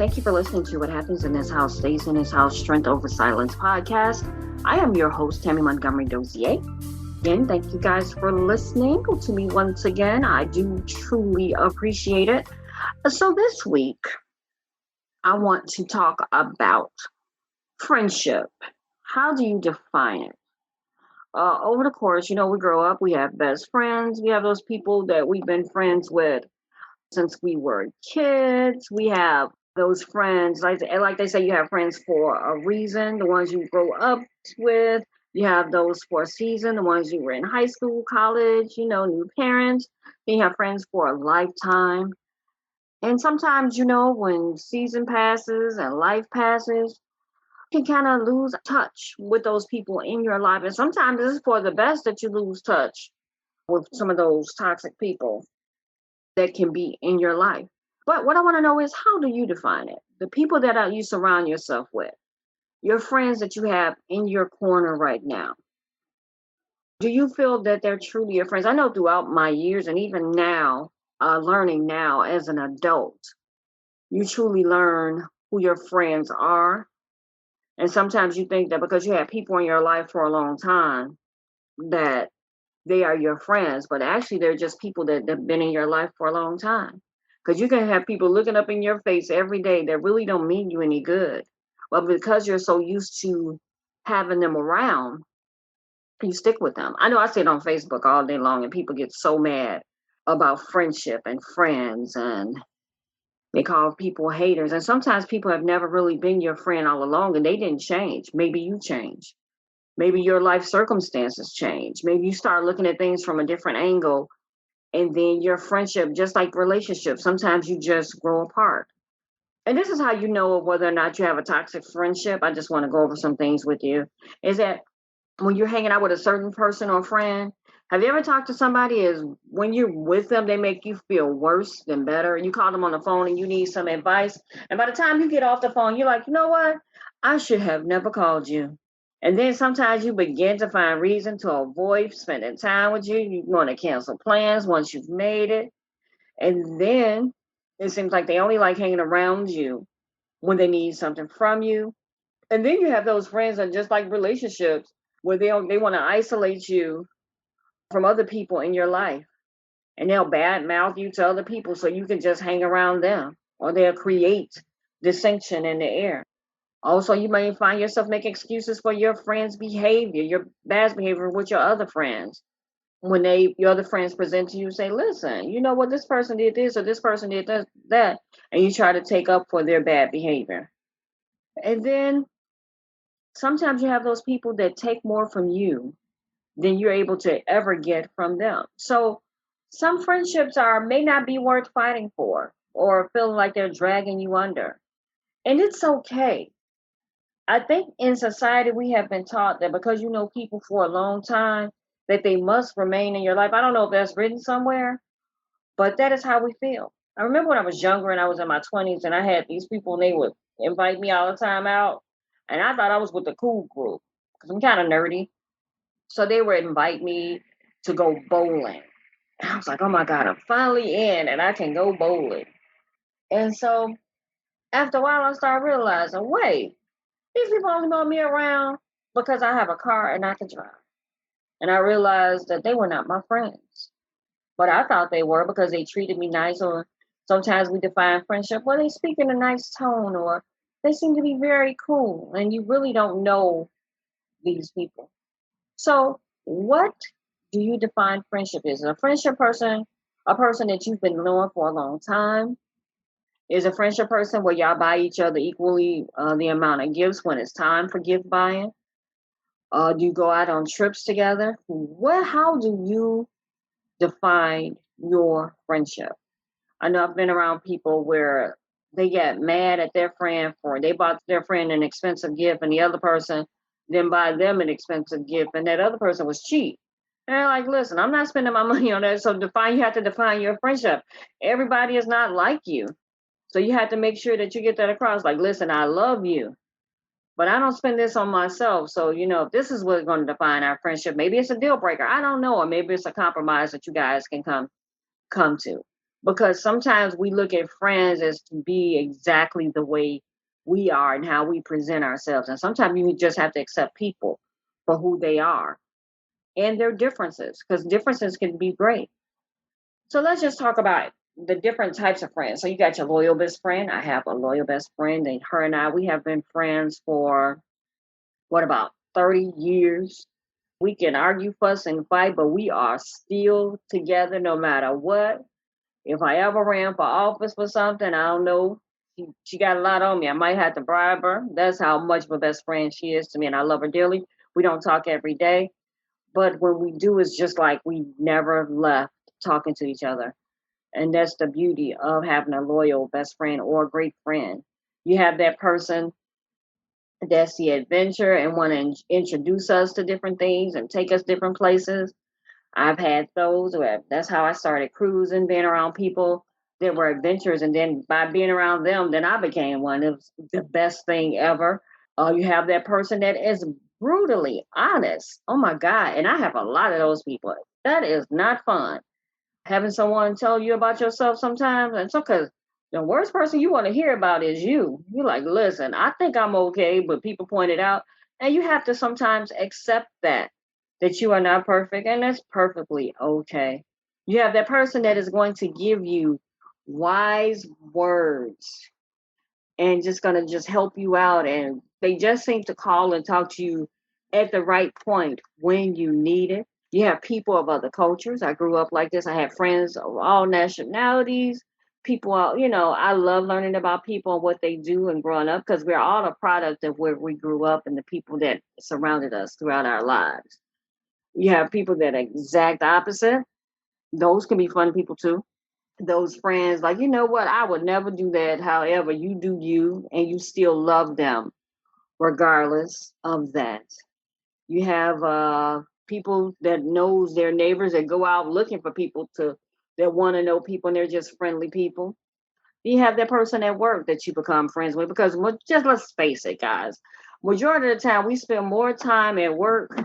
Thank you for listening to What Happens in This House Stays in This House Strength Over Silence podcast. I am your host, Tammy Montgomery Dozier. Again, thank you guys for listening to me once again. I do truly appreciate it. So this week, I want to talk about friendship. How do you define it? Over the course, we grow up, we have best friends. We have those people that we've been friends with since we were kids. We have those friends, like they say, you have friends for a reason, the ones you grow up with. You have those for a season, the ones you were in high school, college, new parents. Then you have friends for a lifetime. And sometimes, when season passes and life passes, you can kind of lose touch with those people in your life. And sometimes it's for the best that you lose touch with some of those toxic people that can be in your life. But what I want to know is, how do you define it? The people that you surround yourself with, your friends that you have in your corner right now. Do you feel that they're truly your friends? I know throughout my years and even now, learning now as an adult, you truly learn who your friends are. And sometimes you think that because you have people in your life for a long time, that they are your friends, but actually they're just people that have been in your life for a long time. Because you can have people looking up in your face every day that really don't mean you any good. But because you're so used to having them around, you stick with them. I know I sit on Facebook all day long and people get so mad about friendship and friends, and they call people haters. And sometimes people have never really been your friend all along and they didn't change. Maybe you change. Maybe your life circumstances change. Maybe you start looking at things from a different angle, and then your friendship, just like relationships, sometimes you just grow apart. And this is how you know whether or not you have a toxic friendship. I just want to go over some things with you. Is that when you're hanging out with a certain person or friend, have you ever talked to somebody is when you're with them, they make you feel worse than better? You call them on the phone and you need some advice. And by the time you get off the phone, you're like, you know what? I should have never called you. And then sometimes you begin to find reason to avoid spending time with you. You want to cancel plans once you've made it. And then it seems like they only like hanging around you when they need something from you. And then you have those friends that just like relationships where they want to isolate you from other people in your life. And they'll badmouth you to other people so you can just hang around them. Or they'll create dissension in the air. Also, you may find yourself making excuses for your friends' behavior, your bad behavior with your other friends. When your other friends present to you, say, listen, you know what, this person did this or this person did that, and you try to take up for their bad behavior. And then sometimes you have those people that take more from you than you're able to ever get from them. So some friendships may not be worth fighting for or feeling like they're dragging you under. And it's okay. I think in society, we have been taught that because you know people for a long time, that they must remain in your life. I don't know if that's written somewhere, but that is how we feel. I remember when I was younger and I was in my 20s and I had these people and they would invite me all the time out. And I thought I was with the cool group because I'm kind of nerdy. So they would invite me to go bowling. And I was like, oh my God, I'm finally in and I can go bowling. And so after a while, I started realizing, wait, these people only know me around because I have a car and I can drive. And I realized that they were not my friends. But I thought they were because they treated me nice, or sometimes we define friendship, well, they speak in a nice tone, or they seem to be very cool. And you really don't know these people. So what do you define friendship as? Is a friendship person a person that you've been knowing for a long time? Is a friendship person where y'all buy each other equally the amount of gifts when it's time for gift buying? Do you go out on trips together? How do you define your friendship? I know I've been around people where they get mad at their friend for they bought their friend an expensive gift and the other person didn't buy them an expensive gift and that other person was cheap. And they're like, listen, I'm not spending my money on that. So you have to define your friendship. Everybody is not like you. So you have to make sure that you get that across. Like, listen, I love you, but I don't spend this on myself. So, if this is what's going to define our friendship, maybe it's a deal breaker. I don't know. Or maybe it's a compromise that you guys can come to. because sometimes we look at friends as to be exactly the way we are and how we present ourselves. And sometimes you just have to accept people for who they are and their differences, because differences can be great. So let's just talk about the different types of friends. So you got your loyal best friend. I have a loyal best friend, and her and I, we have been friends for what, about 30 years. We can argue, fuss, and fight, but we are still together no matter what. If I ever ran for office for something, I don't know. She got a lot on me. I might have to bribe her. That's how much of a best friend she is to me, and I love her dearly. We don't talk every day, but when we do, it's just like we never left talking to each other. And that's the beauty of having a loyal best friend or a great friend. You have that person that's the adventure and want to introduce us to different things and take us different places. I've had those where that's how I started cruising, being around people that were adventurers. And then by being around them, then I became one. It was the best thing ever. You have that person that is brutally honest. Oh my God. And I have a lot of those people. That is not fun. Having someone tell you about yourself sometimes. And so, because the worst person you want to hear about is you. You're like, listen, I think I'm okay, but people point it out. And you have to sometimes accept that you are not perfect, and that's perfectly okay. You have that person that is going to give you wise words and just going to just help you out, and they just seem to call and talk to you at the right point when you need it. You have people of other cultures. I grew up like this. I have friends of all nationalities. People are, I love learning about people and what they do and growing up, because we're all a product of where we grew up and the people that surrounded us throughout our lives. You have people that are exact opposite. Those can be fun people too. Those friends, like, you know what? I would never do that. However, you do you, and you still love them regardless of that. You have people that knows their neighbors, that go out looking for people that want to know people, and they're just friendly people. You have that person at work that you become friends with, because just let's face it, guys. Majority of the time, we spend more time at work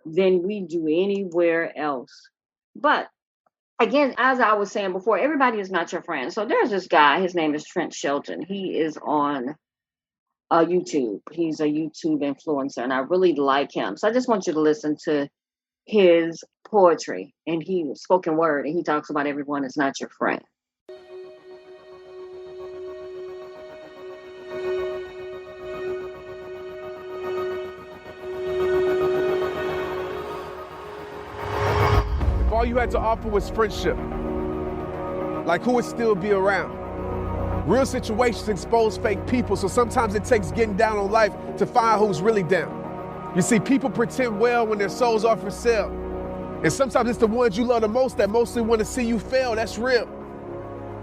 than we do anywhere else. But again, as I was saying before, everybody is not your friend. So there's this guy, his name is Trent Shelton. He is on YouTube. He's a YouTube influencer, and I really like him. So I just want you to listen to his poetry, and he spoken word, and he talks about everyone is not your friend. If all you had to offer was friendship, like who would still be around? Real situations expose fake people, so sometimes it takes getting down on life to find who's really down. You see, people pretend well when their souls are for sale. And sometimes it's the ones you love the most that mostly want to see you fail. That's real.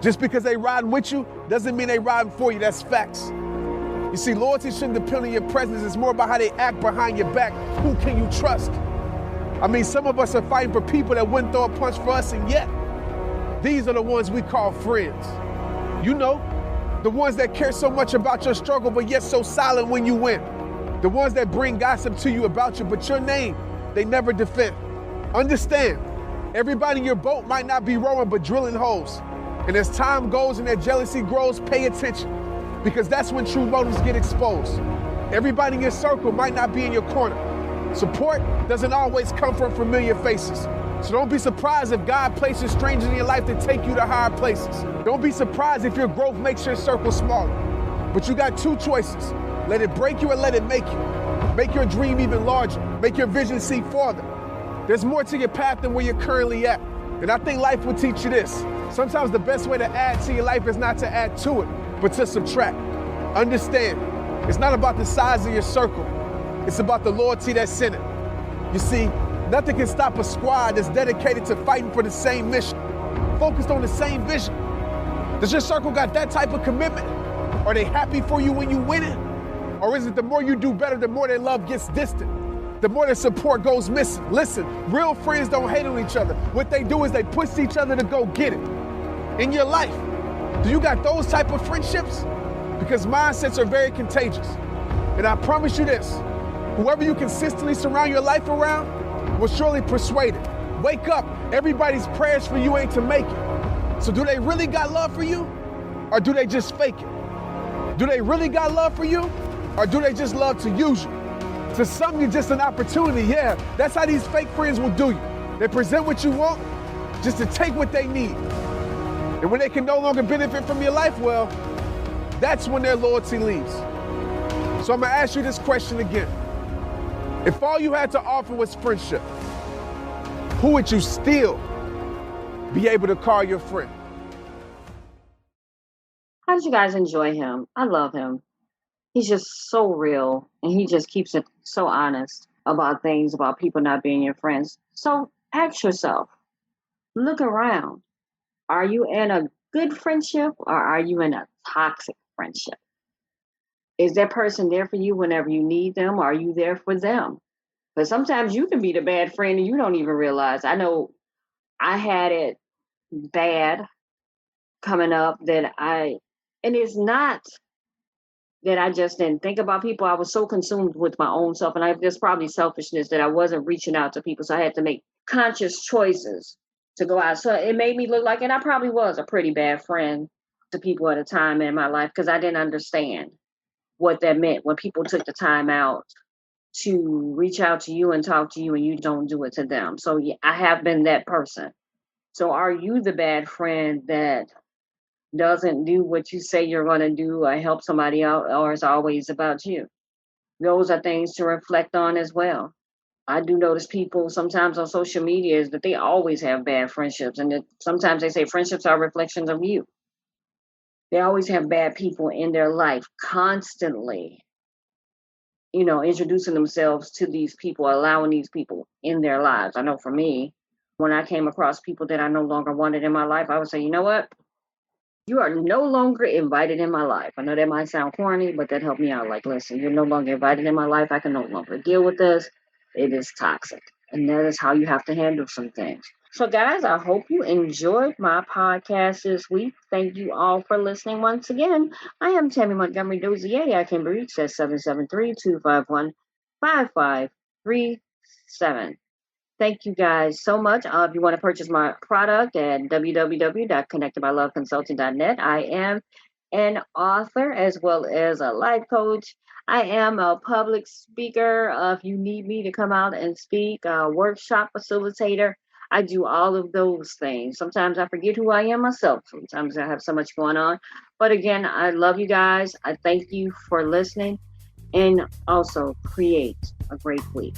Just because they riding with you doesn't mean they riding for you. That's facts. You see, loyalty shouldn't depend on your presence. It's more about how they act behind your back. Who can you trust? I mean, some of us are fighting for people that wouldn't throw a punch for us, and yet these are the ones we call friends. You know, the ones that care so much about your struggle, but yet so silent when you win. The ones that bring gossip to you about you, but your name, they never defend. Understand, everybody in your boat might not be rowing, but drilling holes. And as time goes and that jealousy grows, pay attention, because that's when true motives get exposed. Everybody in your circle might not be in your corner. Support doesn't always come from familiar faces. So don't be surprised if God places strangers in your life to take you to higher places. Don't be surprised if your growth makes your circle smaller. But you got two choices. Let it break you or let it make you. Make your dream even larger. Make your vision see farther. There's more to your path than where you're currently at. And I think life will teach you this. Sometimes the best way to add to your life is not to add to it, but to subtract. Understand, it's not about the size of your circle. It's about the loyalty that's in it. You see, nothing can stop a squad that's dedicated to fighting for the same mission, focused on the same vision. Does your circle got that type of commitment? Are they happy for you when you win it? Or is it the more you do better, the more their love gets distant? The more their support goes missing? Listen, real friends don't hate on each other. What they do is they push each other to go get it. In your life, do you got those type of friendships? Because mindsets are very contagious. And I promise you this, whoever you consistently surround your life around will surely persuade it. Wake up, everybody's prayers for you ain't to make it. So do they really got love for you? Or do they just fake it? Do they really got love for you? Or do they just love to use you? To some, you're just an opportunity. Yeah, that's how these fake friends will do you. They present what you want just to take what they need. And when they can no longer benefit from your life, well, that's when their loyalty leaves. So I'm gonna ask you this question again. If all you had to offer was friendship, who would you still be able to call your friend? How did you guys enjoy him? I love him. He's just so real, and he just keeps it so honest about things, about people not being your friends. So ask yourself, look around. Are you in a good friendship or are you in a toxic friendship? Is that person there for you whenever you need them, or are you there for them? Because sometimes you can be the bad friend and you don't even realize. I know I had it bad coming up and it's not that I just didn't think about people. I was so consumed with my own self, and there's probably selfishness that I wasn't reaching out to people. So I had to make conscious choices to go out. So it made me look like, and I probably was a pretty bad friend to people at a time in my life because I didn't understand what that meant when people took the time out to reach out to you and talk to you and you don't do it to them. So yeah, I have been that person. So are you the bad friend that doesn't do what you say you're going to do or help somebody out, or it's always about you? Those are things to reflect on as well. I do notice people sometimes on social media is that they always have bad friendships, and that sometimes they say friendships are reflections of you. They always have bad people in their life constantly, introducing themselves to these people, allowing these people in their lives. I know for me, when I came across people that I no longer wanted in my life, I would say, you know what? You are no longer invited in my life. I know that might sound corny, but that helped me out. Like, listen, you're no longer invited in my life. I can no longer deal with this. It is toxic. And that is how you have to handle some things. So, guys, I hope you enjoyed my podcast this week. Thank you all for listening once again. I am Tammy Montgomery Dozier. I can be reached at 773-251-5537. Thank you guys so much. If you want to purchase my product at www.connectedbyloveconsulting.net, I am an author as well as a life coach. I am a public speaker. If you need me to come out and speak, a workshop facilitator, I do all of those things. Sometimes I forget who I am myself. Sometimes I have so much going on. But again, I love you guys. I thank you for listening, and also create a great week.